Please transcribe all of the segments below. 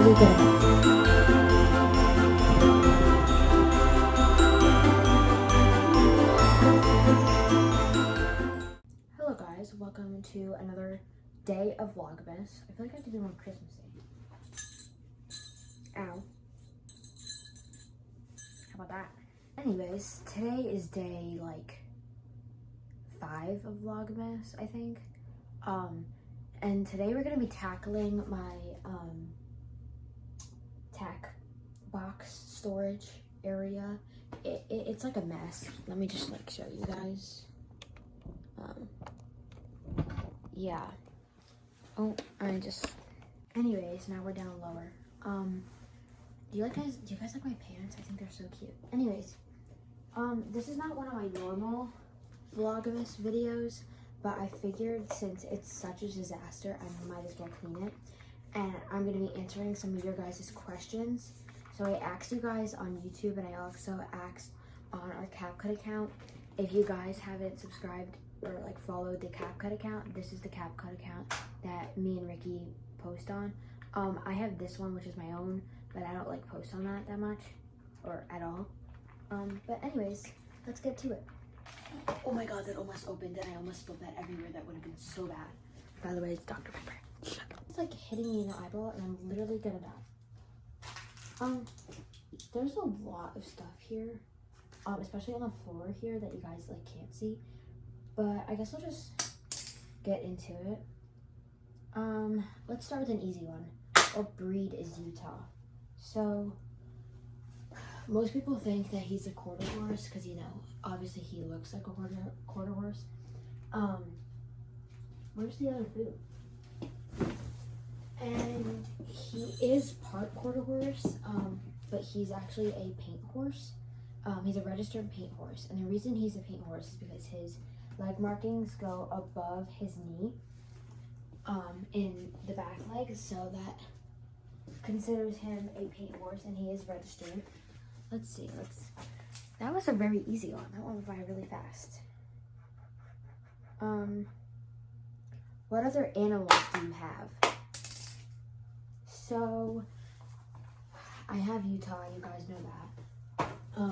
really good at it. Hello guys, welcome to another day of Vlogmas. I feel like I have to do more Christmassy. Ow. How about that? Anyways, today is day like 5 of Vlogmas, I think. And today we're gonna be tackling my tack box storage area. It's like a mess. Let me just like show you guys. Yeah. Oh, anyways, now we're down lower. Do you guys like my pants? I think they're so cute. Anyways, this is not one of my normal Vlogmas videos, but I figured since it's such a disaster, I might as well clean it. And I'm gonna be answering some of your guys' questions. So I asked you guys on YouTube, and I also asked on our CapCut account. If you guys haven't subscribed or like followed the CapCut account, this is the CapCut account that me and Ricky post on. I have this one, which is my own, but I don't like post on that much or at all. But anyways, let's get to it. Oh my god, that almost opened and I almost spilled that everywhere. That would have been so bad. By the way, it's Dr. Pepper. It's like hitting me in the eyeball and I'm literally gonna die. There's a lot of stuff here, especially on the floor here that you guys like can't see. But I guess I'll just get into it. Let's start with an easy one. What breed is Utah? So most people think that he's a quarter horse because, you know, obviously he looks like a quarter horse. Where's the other boot? And he is part quarter horse, but he's actually a paint horse. He's a registered paint horse, and the reason he's a paint horse is because his leg markings go above his knee, in the back leg, so that considers him a paint horse, and he is registered. Let's see, that was a very easy one. That one went by really fast. What other animals do you have? So, I have Utah, you guys know that.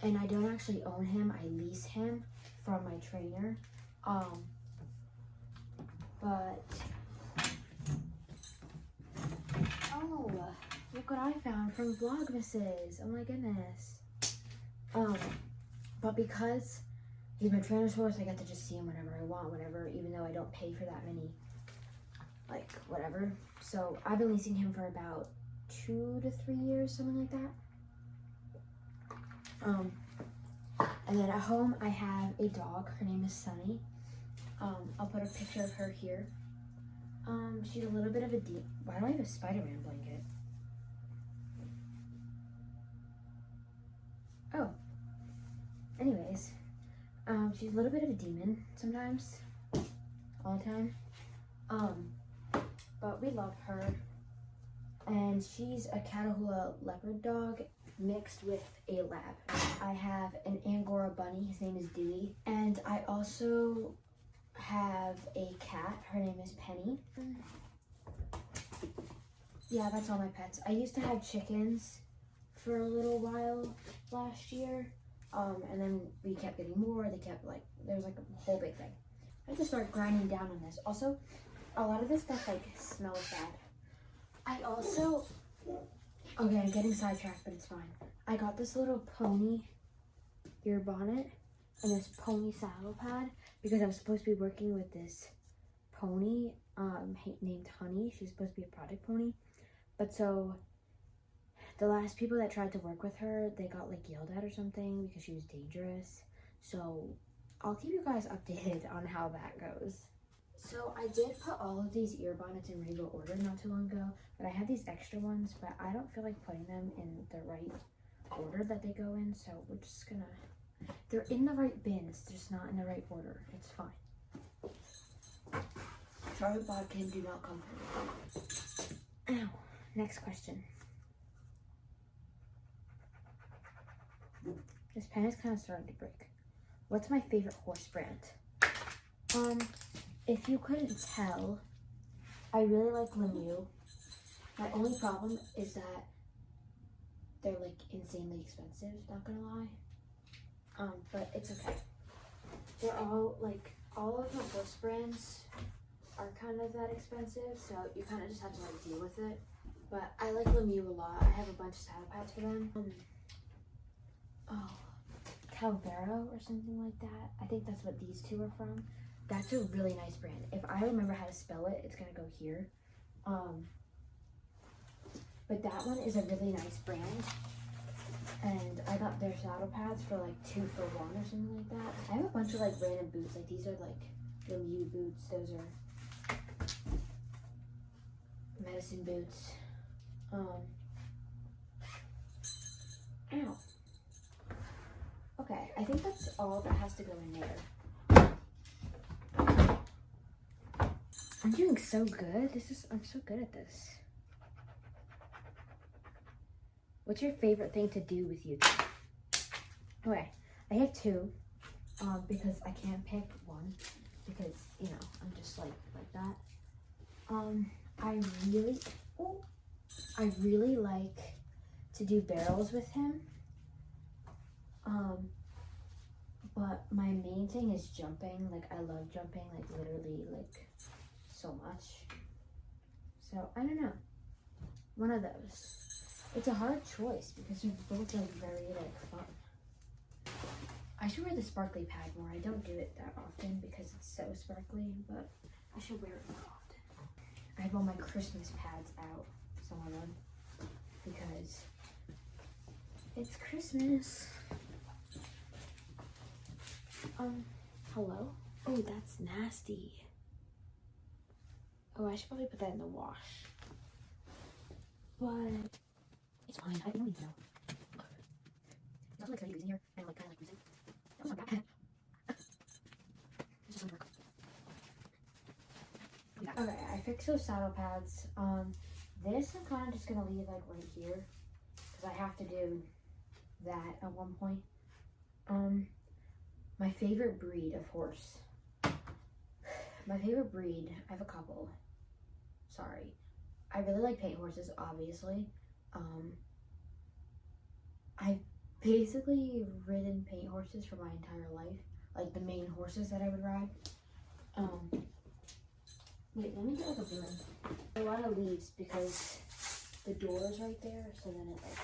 And I don't actually own him, I lease him from my trainer. But, oh, look what I found from Vlogmas's. Oh my goodness. But because he's my trainer's horse, I get to just see him whenever I want, even though I don't pay for that many, like, whatever. So I've been leasing him for about 2 to 3 years, something like that. And then at home I have a dog. Her name is Sunny. I'll put a picture of her here. She's a little bit of a deep. Why do I have a Spider-Man blanket? Oh. Anyways, she's a little bit of a demon sometimes, all the time. But we love her. And she's a Catahoula leopard dog mixed with a lab. I have an Angora bunny. His name is Dewey. And I also have a cat. Her name is Penny. Yeah, that's all my pets. I used to have chickens for a little while last year. And then we kept getting more. There was like a whole big thing. I have to start grinding down on this. Also, a lot of this stuff like smells bad. Okay, I'm getting sidetracked, but it's fine. I got this little pony ear bonnet and this pony saddle pad because I was supposed to be working with this pony named Honey. She's supposed to be a product pony. But so the last people that tried to work with her, they got like yelled at or something because she was dangerous. So I'll keep you guys updated on how that goes. So I did put all of these ear bonnets in regular order not too long ago, but I have these extra ones, but I don't feel like putting them in the right order that they go in, so we're just gonna, they're in the right bin, it's just not in the right order. It's fine. Charlotte Bodkin, do not come for me. Ow. Next question. This pen is kind of starting to break. What's my favorite horse brand? If you couldn't tell, I really like Lemieux. My only problem is that they're like insanely expensive, not gonna lie. But it's okay. They're all like, all of my horse brands are kind of that expensive, so you kind of just have to like deal with it. But I like Lemieux a lot. I have a bunch of saddle pads for them. Calvero or something like that. I think that's what these two are from. That's a really nice brand. If I remember how to spell it, it's gonna go here. But that one is a really nice brand. And I got their saddle pads for like 2 for $1 or something like that. I have a bunch of like random boots. Like these are like Lemieux boots. Those are medicine boots. Ow. Okay, I think that's all that has to go in there. I'm doing so good. I'm so good at this. What's your favorite thing to do with YouTube? Okay, I have 2, because I can't pick one, because, you know, I'm just like that. I really like to do barrels with him. But my main thing is jumping. Like, I love jumping, like, literally, like, so much. So, I don't know. One of those. It's a hard choice because they're both, like, very, like, fun. I should wear the sparkly pad more. I don't do it that often because it's so sparkly, but I should wear it more often. I have all my Christmas pads out, some of them, because it's Christmas. Hello? Oh, that's nasty. Oh, I should probably put that in the wash. But it's fine. I don't need to know. It's also like kind of using here and like kind of like using. That was not bad. It's just gonna work. Okay, I fixed those saddle pads. This I'm kind of just gonna leave like right here because I have to do that at one point. My favorite breed of horse. My favorite breed, I have a couple. Sorry. I really like paint horses, obviously. I've basically ridden paint horses for my entire life. Like the main horses that I would ride. Wait, let me get like a broom. A lot of leaves because the door is right there, so then it like,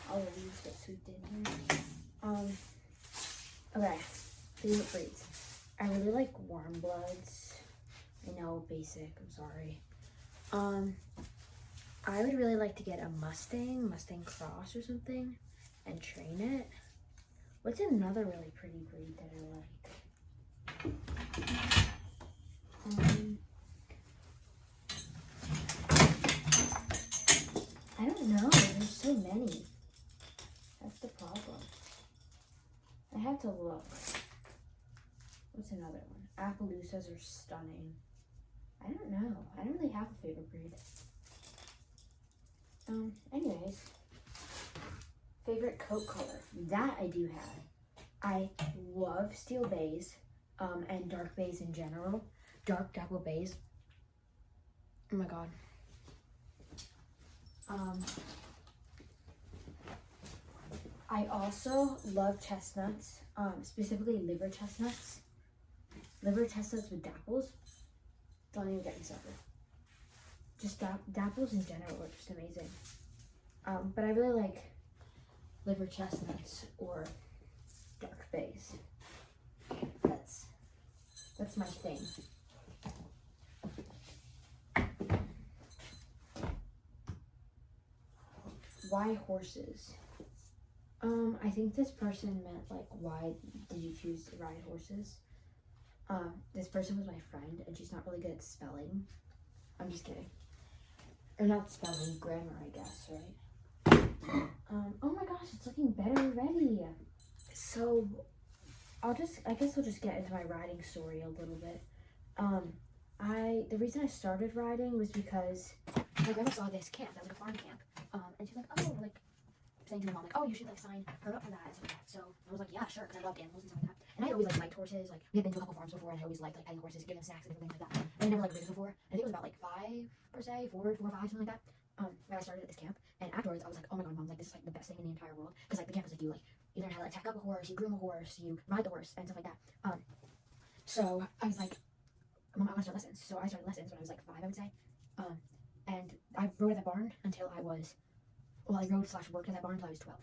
all the leaves get swooped in here. Okay, favorite breeds. I really like warm bloods. I know, basic, I'm sorry. I would really like to get a Mustang Cross or something, and train it. What's another really pretty breed that I like? I don't know, there's so many. That's the problem. I have to look. What's another one? Appaloosas are stunning. I don't know. I don't really have a favorite breed. Anyways. Favorite coat color. That I do have. I love steel bays, and dark bays in general. Dark dapple bays. Oh my god. I also love chestnuts, specifically liver chestnuts. Liver chestnuts with dapples. Don't even get me started. Just dapples in general are just amazing. But I really like liver chestnuts or dark bays. That's my thing. Why horses? I think this person meant like, why did you choose to ride horses? This person was my friend, and she's not really good at spelling. I'm just kidding. Or not spelling, grammar, I guess, right? Oh my gosh, it's looking better already. So, I guess I'll just get into my riding story a little bit. The reason I started riding was because my grandma saw this camp, that was like a farm camp. And she's like, oh, like, saying to my mom, like, oh, you should, like, sign her up for that and stuff like that. So I was like, yeah, sure, because I loved animals and stuff like that. And I always, like, liked horses. Like, we had been to a couple farms before, and I always liked, like, petting horses, giving them snacks and everything like that. And I never, like, ridden before. I think it was about, like, 5, per se, 4 or 5, something like that. When I started at this camp. And afterwards, I was like, oh my god, mom, like, this is, like, the best thing in the entire world. Because, like, the camp is, like, you learn how to, like, tack up a horse, you groom a horse, you ride the horse, and stuff like that. So I was like, mom, I want to start lessons. So I started lessons when I was, like, 5, I would say. And I rode at that barn until I was, well, I rode/worked at that barn until I was 12.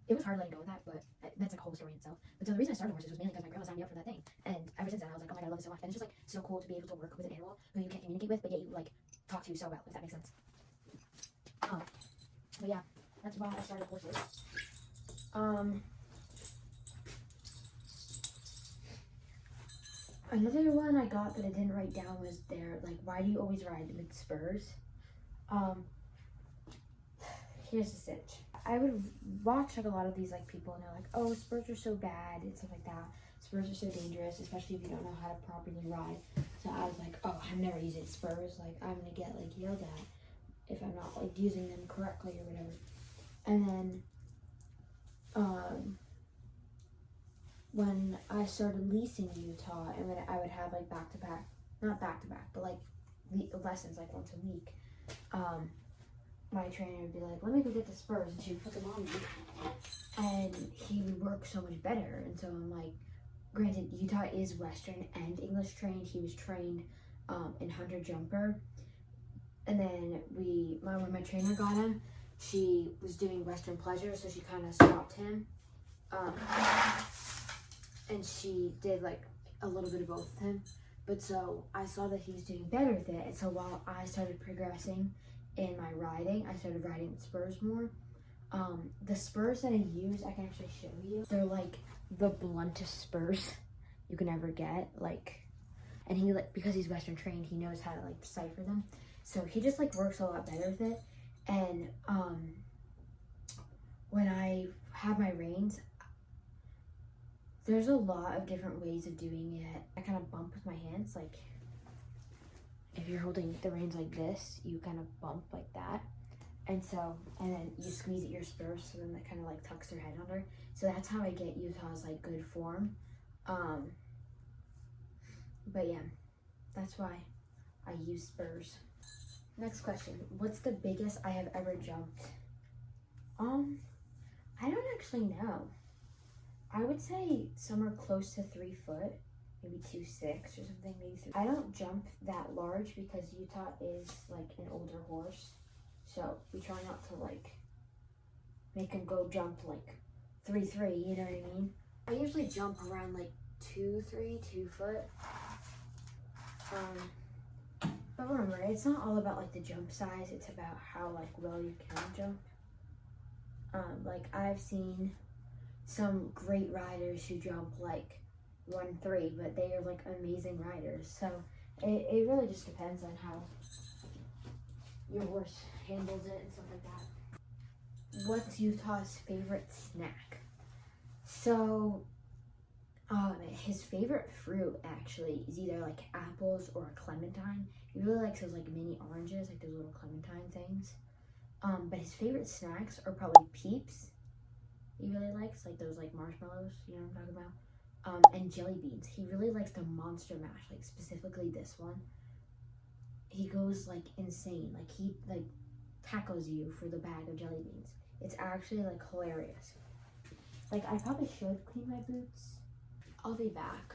It was hard letting go of that, but that's like a whole story in itself. But so the reason I started horses was mainly because my grandma signed me up for that thing. And ever since then, I was like, oh my god, I love it so much. And it's just like so cool to be able to work with an animal who you can't communicate with, but yet you like talk to so well, if that makes sense. But yeah, that's why I started horses. Another one I got that I didn't write down was like, why do you always ride with spurs? Here's the sitch. I would watch like a lot of these like people and they're like, oh, spurs are so bad and stuff like that. Spurs are so dangerous, especially if you don't know how to properly ride. So I was like, oh, I'm never using spurs. Like, I'm gonna get like yelled at if I'm not like using them correctly or whatever. And then when I started leasing Utah and when I would have like not back to back, but like lessons like once a week, my trainer would be like, let me go get the spurs, and she would put them on me, and he would work so much better. And so I'm like, granted, Utah is Western and English trained. He was trained in hunter jumper, and then when my trainer got him, she was doing Western pleasure, so she kind of swapped him, and she did like a little bit of both of him. But so I saw that he was doing better with it, and so while I started progressing in my riding, I started riding with spurs more. The spurs that I use, I can actually show you. They're like the bluntest spurs you can ever get. Like, and he like, because he's Western trained, he knows how to like decipher them. So he just like works a lot better with it. And when I have my reins, there's a lot of different ways of doing it. I kind of bump with my hands, like if you're holding the reins like this, you kind of bump like that. And then you squeeze at your spurs, so then that kind of like tucks their head under. So that's how I get Utah's like good form. But yeah, that's why I use spurs. Next question, what's the biggest I have ever jumped? I don't actually know. I would say somewhere close to 3 foot. Maybe 2.6 or something, maybe 3. I don't jump that large because Utah is like an older horse, so we try not to like make him go jump like 3.3, you know what I mean? I usually jump around like 2.3, 2 foot. But remember, it's not all about like the jump size, it's about how like well you can jump. Like I've seen some great riders who jump like 1.3, but they are like amazing riders. So it really just depends on how your horse handles it and stuff like that. What's Utah's favorite snack? So his favorite fruit actually is either like apples or a clementine. He really likes those like mini oranges, like those little clementine things. But his favorite snacks are probably Peeps. He really likes like those like marshmallows, you know what I'm talking about? And jelly beans. He really likes the Monster Mash, like specifically this one. He goes like insane. Like he like tackles you for the bag of jelly beans. It's actually like hilarious. Like I probably should clean my boots. I'll be back.